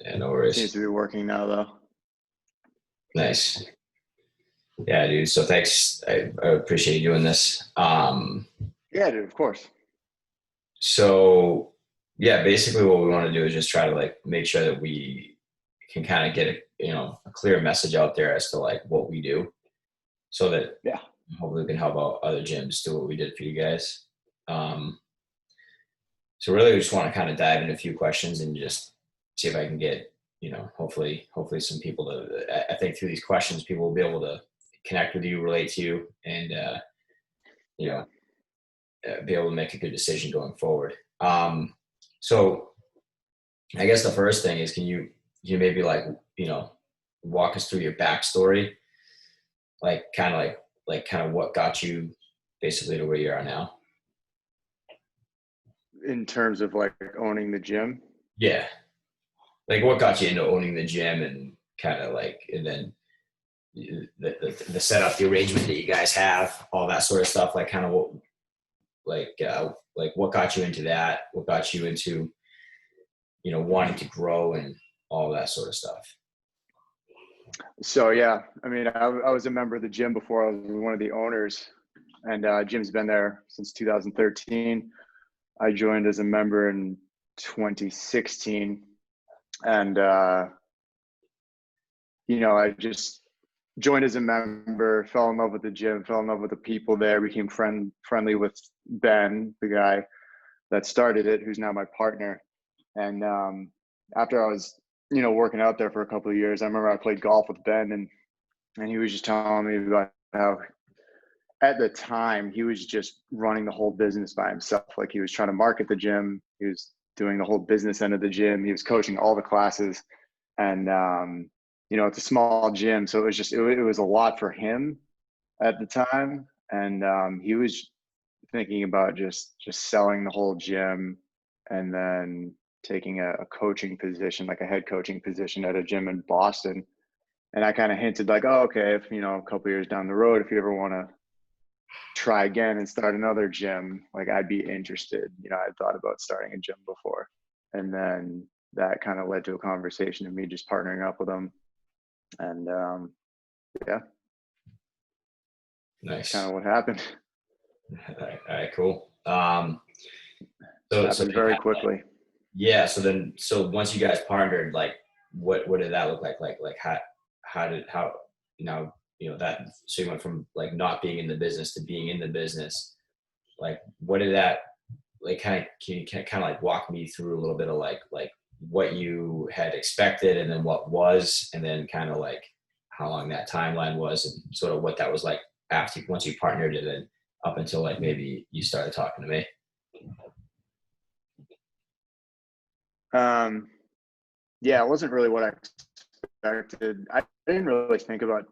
Yeah, no Seems worries. to be working now, though. Nice. Yeah, dude. So thanks. I appreciate you doing this. Yeah, dude, of course. So yeah, basically what we want to do is just try to like make sure that we can kind of get a clear message out there as to like what we do so that Yeah. hopefully we can help out other gyms do what we did for you guys. Um, so really we just want to kind of dive into a few questions and just see if I can get, hopefully some people to, I think through these questions, people will be able to connect with you, relate to you, and, you Yeah. know, be able to make a good decision going forward. So I guess the first thing is, can you maybe like, you know, walk us through your backstory, like kind of what got you basically to where you are now? In terms of like owning the gym. Yeah. Like what got you into owning the gym and kind of like, and then the setup, the arrangement that you guys have, all that sort of stuff, like kind of like what got you into that? What got you into, wanting to grow and all that sort of stuff? So yeah, I mean, I was a member of the gym before I was one of the owners, and Jim's been there since 2013. I joined as a member in 2016, and I just joined as a member, fell in love with the gym, fell in love with the people there, became friendly with Ben, the guy that started it, who's now my partner. And after I was, working out there for a couple of years, I remember I played golf with Ben, and he was just telling me about how at the time he was just running the whole business by himself. Like he was trying to market the gym, he was doing the whole business end of the gym, he was coaching all the classes, and it's a small gym, so it was a lot for him at the time, and he was thinking about just selling the whole gym and then taking a coaching position, like a head coaching position at a gym in Boston. And I kind of hinted like, oh, okay, if a couple years down the road, if you ever want to try again and start another gym, like I'd be interested. I'd thought about starting a gym before, and then that kind of led to a conversation of me just partnering up with him, and yeah, that's kind Nice. of what happened. All right, cool. So Happened then very kind of quickly. yeah. So once you guys partnered, like, what did that look like? Like how that, so you went from like not being in the business to being in the business. Like, what did that like kind of, can you kind of like walk me through a little bit of like what you had expected and then what was, and then kind of like how long that timeline was and sort of what that was like after once you partnered and then up until like maybe you started talking to me. Um, yeah, it wasn't really what I expected. I didn't really think about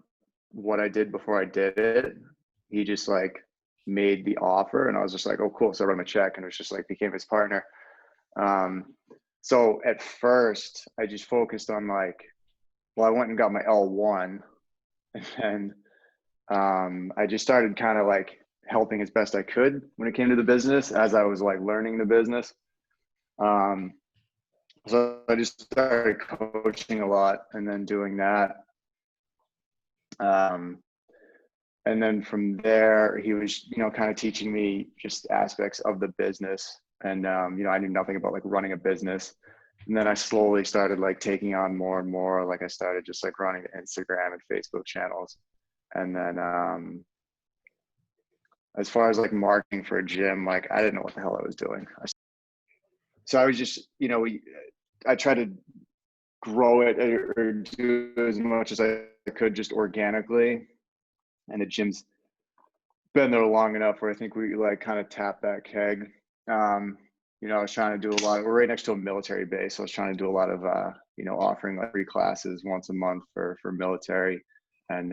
what I did before I did it. He just like made the offer, and I was just like, oh, cool. So I wrote him a check, and it was just like became his partner. So at first, I just focused on like, well, I went and got my L1, and then I just started kind of like helping as best I could when it came to the business as I was like learning the business. Um, so I just started coaching a lot and then doing that. Um, and then from there, he was, kind of teaching me just aspects of the business. And, I knew nothing about like running a business. And then I slowly started like taking on more and more. Like I started just like running Instagram and Facebook channels. And then as far as like marketing for a gym, like I didn't know what the hell I was doing. So I was just, I tried to grow it or do as much as I could just organically. And the gym's been there long enough where I think we like kind of tapped that keg. I was trying to do a lot of, we're right next to a military base. So I was trying to do a lot of, offering like free classes once a month for military, and,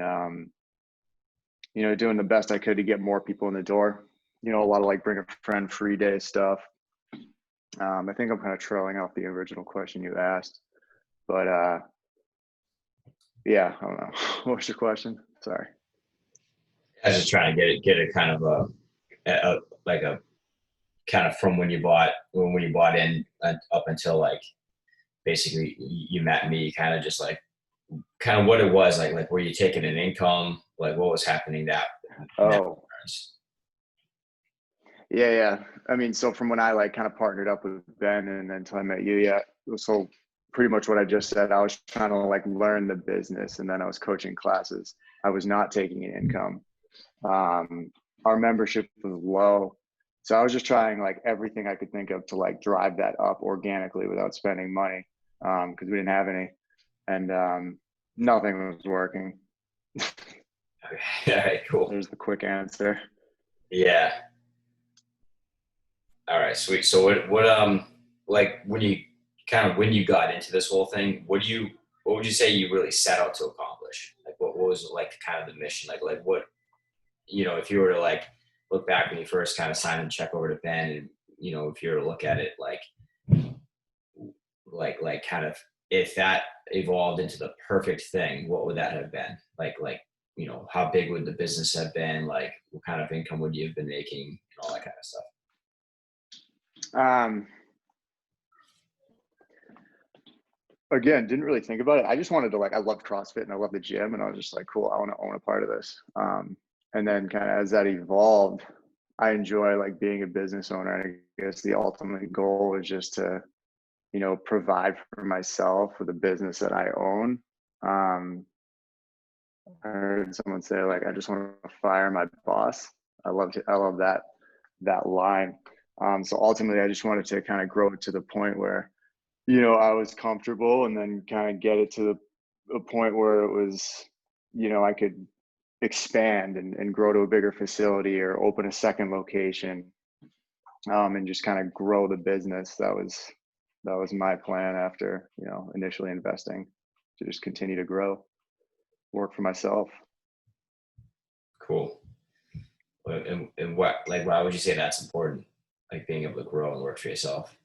doing the best I could to get more people in the door. A lot of like bring a friend free day stuff. I think I'm kind of trailing off the original question you asked, but yeah, I don't know. What was your question? Sorry. I was just trying to get it kind of like a kind of from when you bought in up until like basically you met me, kind of just like kind of what it was like were you taking an income, like what was happening that in that Oh, regards? yeah. I mean, so from when I like kind of partnered up with Ben and then until I met you, yeah. So pretty much what I just said, I was trying to like learn the business and then I was coaching classes. I was not taking an income. Our membership was low. So I was just trying like everything I could think of to like drive that up organically without spending money. Cause we didn't have any and, nothing was working. Okay. All right, cool. There's the quick answer. Yeah. All right, sweet. So like when you got into this whole thing, what would you say you really set out to accomplish? Like what was like kind of the mission? Like what, if you were to like look back when you first kind of signed and check over to Ben, and if you were to look at it like kind of if that evolved into the perfect thing, what would that have been? How big would the business have been? Like what kind of income would you have been making and all that kind of stuff? Um, Again, didn't really think about it. I just wanted to like, I loved CrossFit and I love the gym and I was just like, cool, I want to own a part of this. And then kind of as that evolved, I enjoy like being a business owner. And I guess the ultimate goal is just to, provide for myself with a business that I own. Um, I heard someone say like, I just want to fire my boss. I love that line. So ultimately I just wanted to kind of grow it to the point where I was comfortable and then kind of get it to a point where it was, I could expand and grow to a bigger facility or open a second location, and just kind of grow the business. That was my plan after, initially investing to just continue to grow, work for myself. Cool. And what, like, why would you say that's important? Like being able to grow and work for yourself.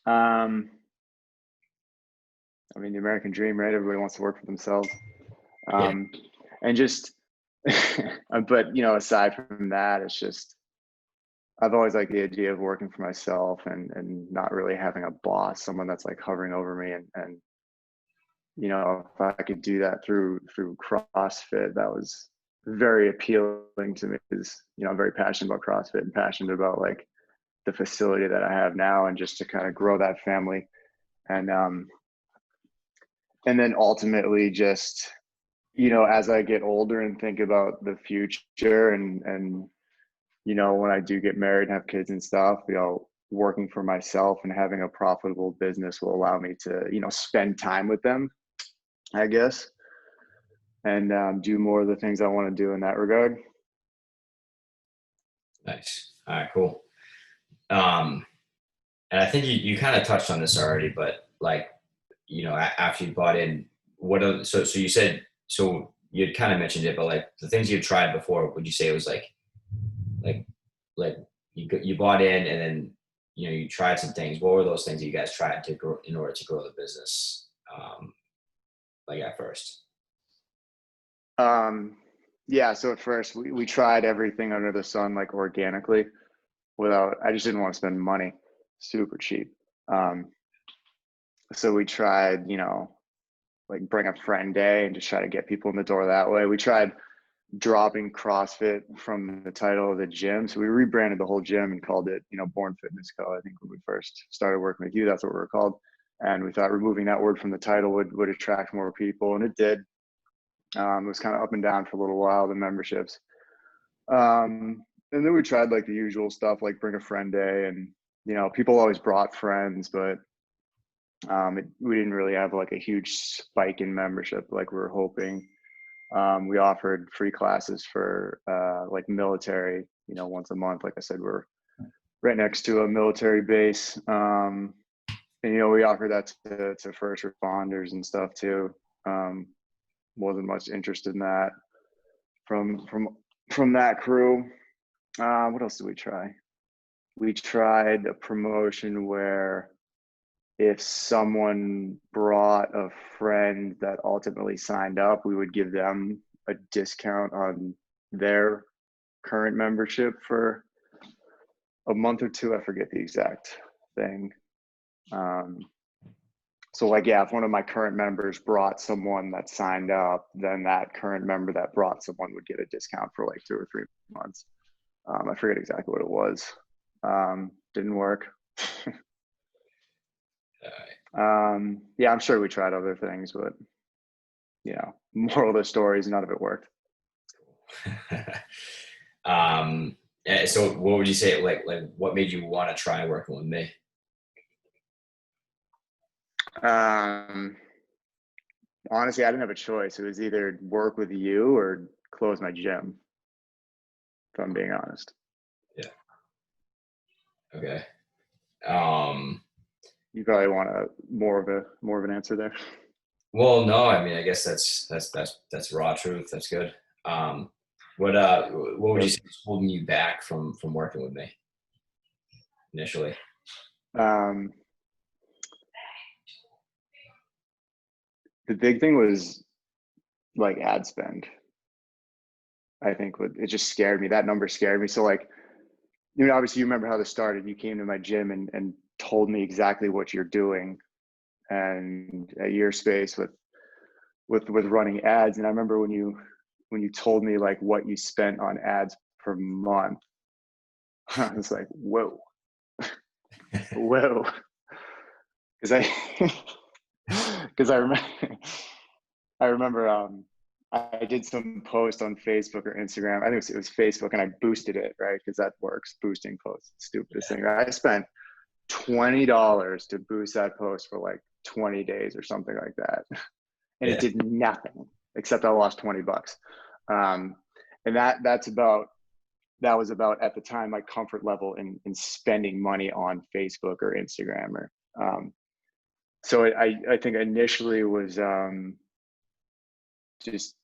Um, I mean, the American dream, right? Everybody wants to work for themselves. Yeah. Um, and just, but, aside from that, it's just, I've always liked the idea of working for myself and not really having a boss, someone that's like hovering over me. And if I could do that through CrossFit, that was very appealing to me because, I'm very passionate about CrossFit and passionate about like the facility that I have now and just to kind of grow that family. And then ultimately just, as I get older and think about the future and when I do get married and have kids and stuff, working for myself and having a profitable business will allow me to, spend time with them, I guess, and do more of the things I want to do in that regard. Nice. All right, cool. Um, and I think you kind of touched on this already, but like, after you bought in, so you said, so you had kind of mentioned it, but like the things you've tried before, would you say it was like, like you bought in and then, you tried some things. What were those things that you guys tried to grow in order to grow the business? Like at first? Yeah, so at first we tried everything under the sun, like organically, I just didn't want to spend money, super cheap. Um, so we tried, like bring a friend day and just try to get people in the door that way. We tried dropping CrossFit from the title of the gym. So we rebranded the whole gym and called it, Bourne Fitness Co. I think when we first started working with you, that's what we were called. And we thought removing that word from the title would attract more people, and it did. It was kind of up and down for a little while, the memberships. And then we tried like the usual stuff, like bring a friend day, and people always brought friends, but we didn't really have like a huge spike in membership like we were hoping. We offered free classes for like military, once a month. Like I said, we're right next to a military base, and we offered that to first responders and stuff too. Wasn't much interest in that from that crew. What else did we try? We tried a promotion where if someone brought a friend that ultimately signed up, we would give them a discount on their current membership for a month or two. I forget the exact thing. So like, yeah, if one of my current members brought someone that signed up, then that current member that brought someone would get a discount for like 2 or 3 months. I forget exactly what it was. Didn't work. Yeah, I'm sure we tried other things, but moral of the story is none of it worked. So what would you say, like what made you want to try working with me? Honestly, I didn't have a choice. It was either work with you or close my gym, if I'm being honest. Yeah. Okay. You probably want more of an answer there. Well, no, I mean, I guess that's raw truth. That's good. What would you say is holding you back from working with me initially? Um, the big thing was like ad spend. I think it just scared me. That number scared me. So like, obviously you remember how this started. You came to my gym and told me exactly what you're doing and at your space with running ads. And I remember when you told me like what you spent on ads per month, I was like, whoa, whoa. Because I remember I did some post on Facebook or Instagram. I think it was Facebook, and I boosted it, right? Because that works. Boosting posts, stupidest thing. I spent $20 to boost that post for like 20 days or something like that, and Yeah. it did nothing except I lost $20. And that was about at the time my comfort level in spending money on Facebook or Instagram or so I think initially was just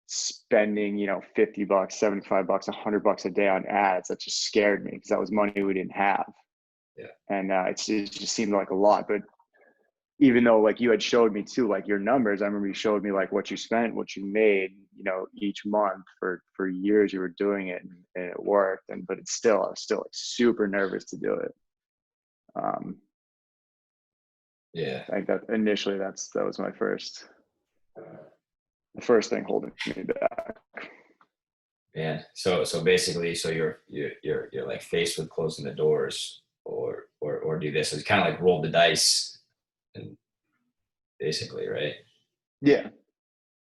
spending, $50, $75, $100 a day on ads. That just scared me because that was money we didn't have. Yeah. And it just seemed like a lot. But even though like you had showed me too, like your numbers, I remember you showed me like what you spent, what you made, each month for years you were doing it and it worked. But I was still like super nervous to do it. Yeah. I think that initially that was my the first thing holding me back. Man. So basically, so you're like faced with closing the doors or do this. It's kind of like roll the dice and basically, right? Yeah.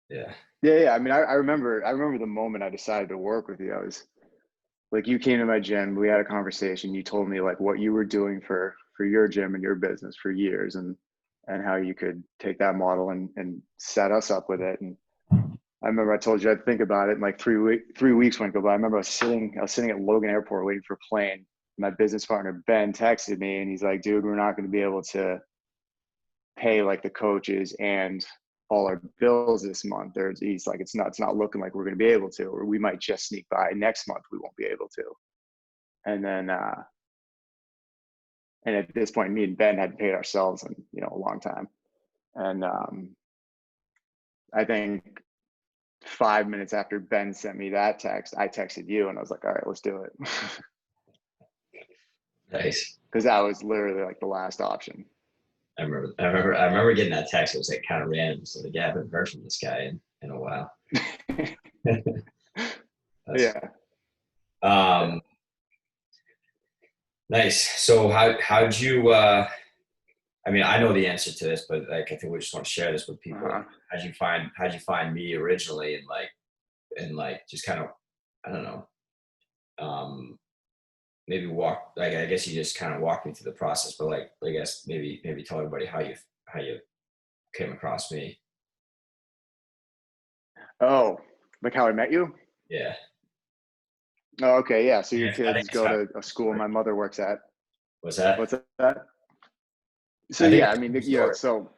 Yeah. Yeah. I mean, I remember the moment I decided to work with you. I was like, you came to my gym, we had a conversation. You told me like what you were doing for your gym and your business for years and how you could take that model and set us up with it. And I remember I told you I'd think about it, and like 3 weeks went go by. I remember I was sitting at Logan Airport waiting for a plane. My business partner Ben texted me and he's like, dude, we're not going to be able to pay like the coaches and all our bills this month. He's like, it's not looking like we're going to be able to, or we might just sneak by next month. We won't be able to. And then, and at this point, me and Ben had paid ourselves in, a long time. And I think 5 minutes after Ben sent me that text, I texted you and I was like, all right, let's do it. Nice. Because that was literally like the last option. I remember getting that text. It was like kind of random. So like, yeah, I haven't heard from this guy in a while. Yeah. Nice. So how'd you I mean, I know the answer to this, but like I think we just want to share this with people. Uh-huh. How'd you find me originally and like just kind of I don't know. Maybe walk like I guess you just kind of walked me through the process, but like I guess maybe tell everybody how you came across me. Oh, like how I met you? Yeah. Oh, okay. Yeah. So your Yeah, I think kids it's go how to a school my mother works at. what's that? What's that? So I think yeah, it's I a mean, cool story. so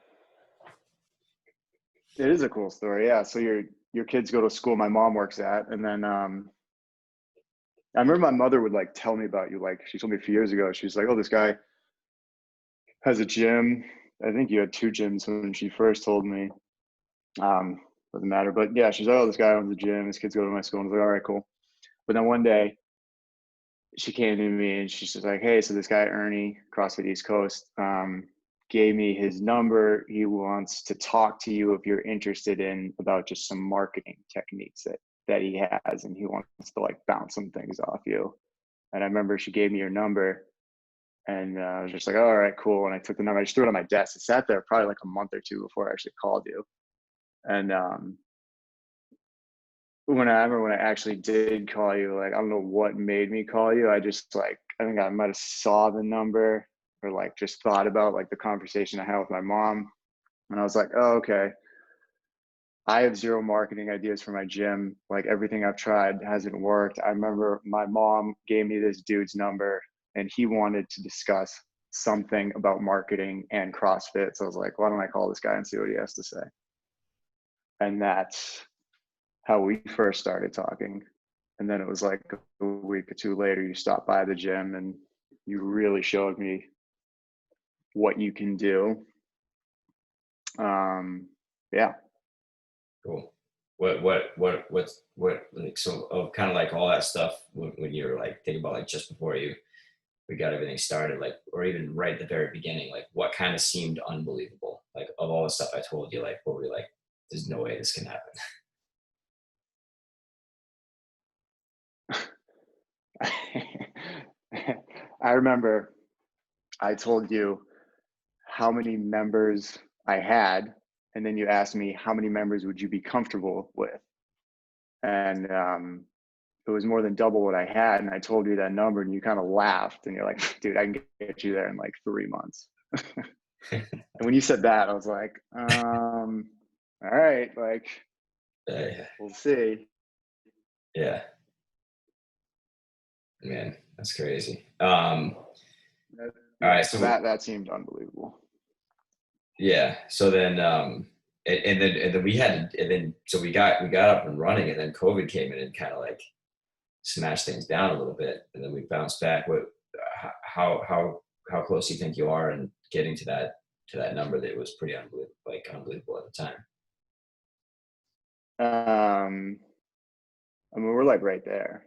it is a cool story. Yeah. So your kids go to school my mom works at, and then I remember my mother would like tell me about you. Like she told me a few years ago, she's like, "Oh, this guy has a gym." I think you had 2 gyms when she first told me. Doesn't matter, but yeah, she's like, "Oh, this guy owns a gym. His kids go to my school." And I was like, "All right, cool." But then one day she came to me and she's just like, "Hey, so this guy Ernie, CrossFit East Coast, gave me his number. He wants to talk to you if you're interested in about just some marketing techniques that he has, and he wants to like bounce some things off you. And I remember she gave me your number, and I was just like, oh, all right, cool. And I took the number, I just threw it on my desk. It sat there probably like a month or two before I actually called you. And when I actually did call you, like, I don't know what made me call you. I just like, I think I might have saw the number or like just thought about like the conversation I had with my mom. And I was like, oh, okay. I have zero marketing ideas for my gym. Like everything I've tried hasn't worked. I remember my mom gave me this dude's number and he wanted to discuss something about marketing and CrossFit. So I was like, why don't I call this guy and see what he has to say? And that's how we first started talking. And then it was like a week or two later, you stopped by the gym and you really showed me what you can do. Yeah. Cool. What's like, so of kind of like all that stuff when you're like thinking about like just before we got everything started, like, or even right at the very beginning, like what kind of seemed unbelievable, like of all the stuff I told you, like what were you like, there's no way this can happen? I remember I told you how many members I had, and then you asked me how many members would you be comfortable with, and it was more than double what I had, and I told you that number, and you kind of laughed, and you're like, "Dude, I can get you there in like 3 months." And when you said that, I was like, "All right, like, Yeah. we'll see." Yeah. Man, that's crazy. That, All yeah, right. so So that seemed unbelievable. yeah. So then, and then we had, and then, so we got up and running, and then COVID came in and kind of like smashed things down a little bit. And then we bounced back. What, how close do you think you are in getting to that number that was pretty unbelievable at the time? Um, I mean, we're like right there,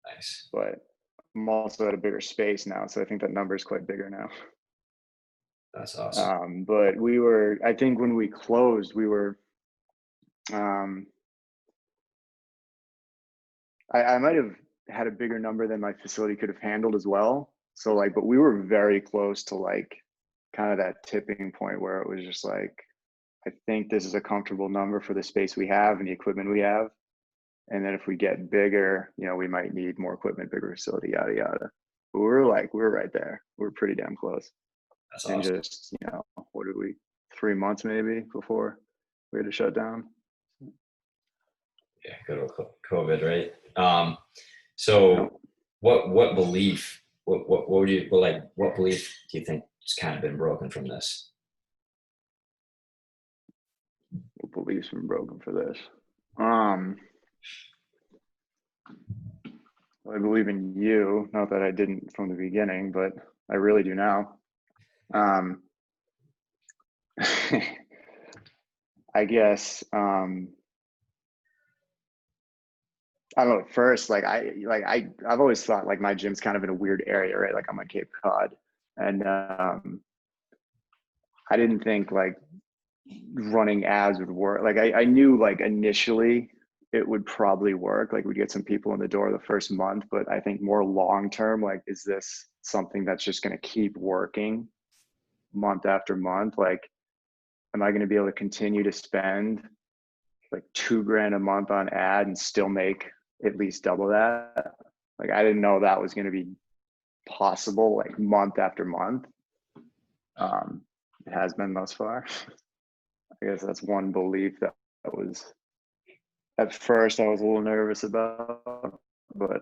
Nice. but I'm also at a bigger space now, so I think that number is quite bigger now. That's awesome. But we were, I think when we closed, we were, um, I might have had a bigger number than my facility could have handled as well. So like, but we were very close to like kind of that tipping point where it was just like, I think this is a comfortable number for the space we have and the equipment we have. And then if we get bigger, you know, we might need more equipment, bigger facility, yada, yada. But we're right there. We're pretty damn close. That's And awesome. just, you know, what did we, 3 months maybe before we had to shut down. Yeah. Good old COVID, right? You know, So what belief, what would you, well, like, what belief do you think has kind of been broken from this? the belief's been broken for this. Well, I believe in you. Not that I didn't from the beginning, but I really do now. Um, I guess I don't know. At first, I've always thought like my gym's kind of in a weird area, right? Like I'm on Cape Cod, and I didn't think like running ads would work. Like I knew like initially it would probably work. Like we'd get some people in the door the first month, but I think more long term, like, is this something that's just going to keep working month after month? Like, am I going to be able to continue to spend like $2,000 a month on ad and still make at least double that? Like, I didn't know that was going to be possible, like month after month. It has been thus far. I guess that's one belief that was at first I was a little nervous about, but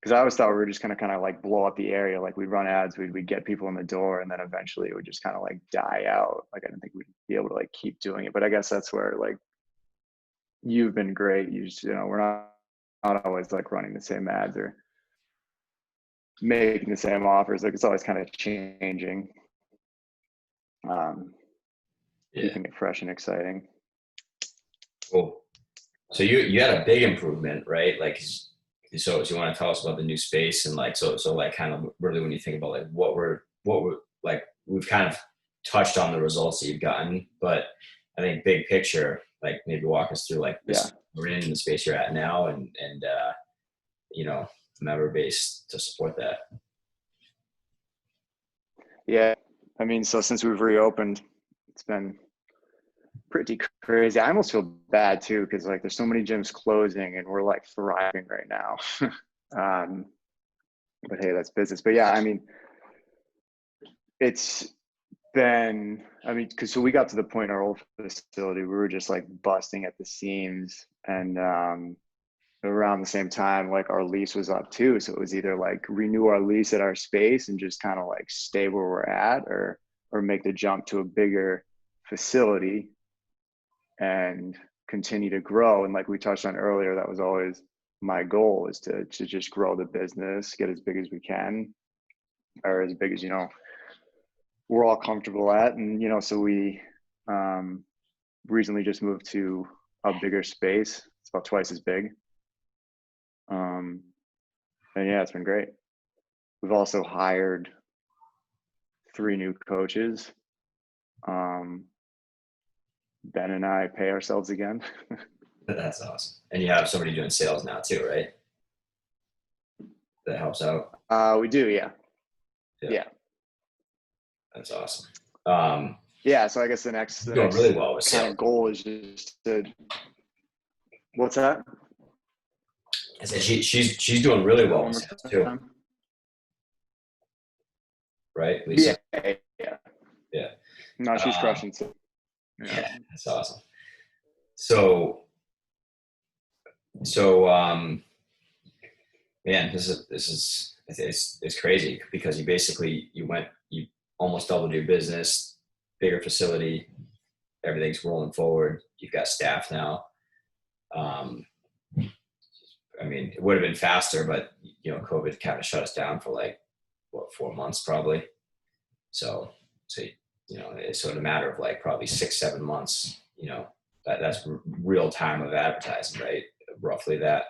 because I always thought we were just gonna kind of like blow up the area, like we'd run ads, we'd get people in the door, and then eventually it would just kind of like die out. Like I didn't think we'd be able to like keep doing it, but I guess that's where like you've been great. You just, you know, we're not always like running the same ads or making the same offers. Like it's always kind of changing, Yeah. keeping it fresh and exciting. Cool. So you had a big improvement, right? Like, so you want to tell us about the new space and like, so like kind of really when you think about like what were like we've kind of touched on the results that you've gotten, but I think big picture, like maybe walk us through like this, we're in the space you're at now, and you know, member base to support that. Yeah. I mean, so since we've reopened, it's been pretty crazy. I almost feel bad too, because like there's so many gyms closing and we're like thriving right now. But hey, that's business. But yeah, I mean, it's been, I mean, because so we got to the point in our old facility, we were just like busting at the seams. And around the same time, like our lease was up too. So it was either like renew our lease at our space and just kind of like stay where we're at, or make the jump to a bigger facility and continue to grow. And like we touched on earlier, that was always my goal, is to just grow the business, get as big as we can, or as big as, you know, we're all comfortable at. And, you know, so we recently just moved to a bigger space. It's about twice as big. And yeah, it's been great. We've also hired 3 new coaches. Ben and I pay ourselves again. That's awesome. And you have somebody doing sales now too, right? That helps out. We do, yeah. That's awesome. Yeah, so I guess the next really well with kind sales. of goal is just to, what's that? I said she's doing really well with sales too, right? Lisa? Yeah. No, she's crushing. So yeah, that's awesome. Man, this is it's crazy, because you almost doubled your business, bigger facility, everything's rolling forward. You've got staff now. I mean, it would have been faster, but you know, COVID kind of shut us down for like 4 months probably. So you know, it's sort of a matter of like probably 6-7 months. You know, that's real time of advertising, right? Roughly that,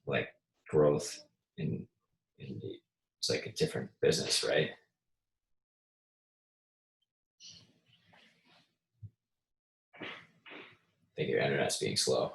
like, growth in it's like a different business, right? I think your internet's being slow.